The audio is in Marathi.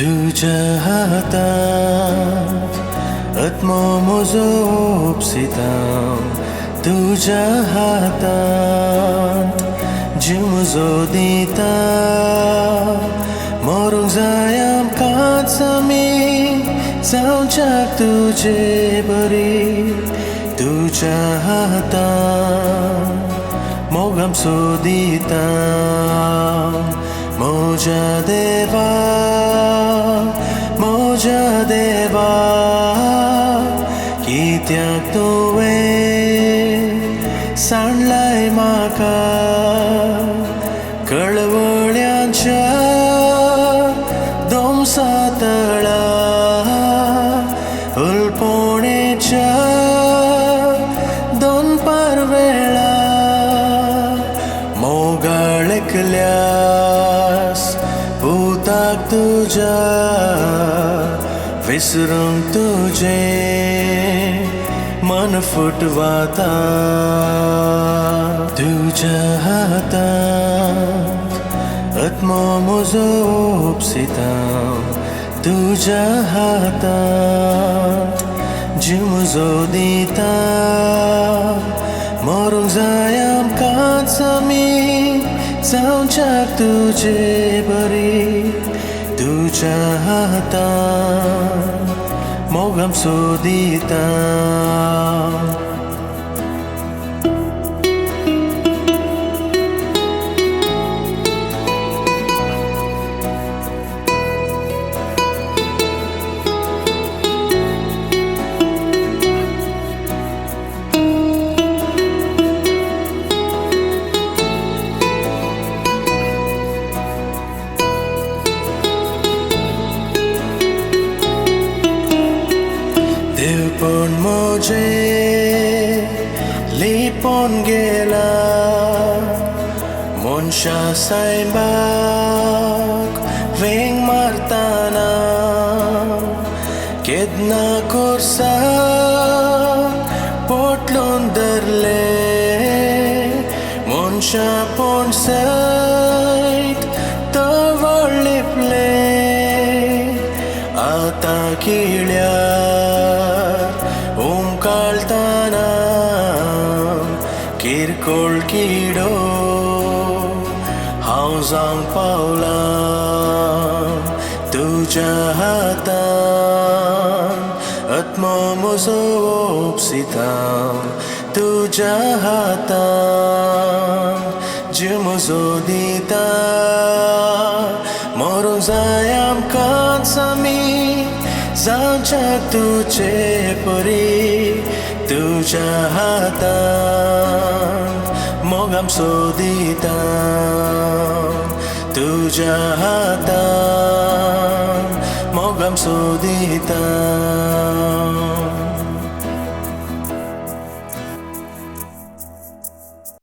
तुझ्या हातात आत्मा म्हजो उपसिता तुझ्या हातात जीव म्हजो दिता मरूंक जाय आमकांच आमी जावच्याक तुजे बरी तुझ्या हातात मोग आमचो दिता म्हज्या देवा कित्याक तुवें सांडलाय म्हाका कळवळ्यांच्या दोमसा तळा उल्पोणेच्या दोन पारवेळा मोगाळ एकल्यास पुताक तुज्या विसरूंक तुजें मन फुटवाता तुझ्या हातात आत्मा म्हजो उपसिता तुझ्या हातात जीव म्हजो दिता मरूंक जाय आमकांच आमी जावच्याक तुजे बरी तुझ्या हातात मोग आमचो दिता देवपण म्हजे लिपोन गेला मनशा सायबाक वेंग मारतना केदना कोर्सा पोटलून धरले मनशा पोंडसयत तवळ लिपले आतां किळ्यार ओंकाळतना किरकोळ किडो हांव जावंक पावला तुझ्या हातान आत्मा म्हजो उपसिता तुझ्या हातान जीव म्हजो दिता मरूंक जाय आमकांच आमी जावच्याक तुजे परी तुझ्या हातान मोग आमचो दिता तुझ्या हातान मोग आमचो दिता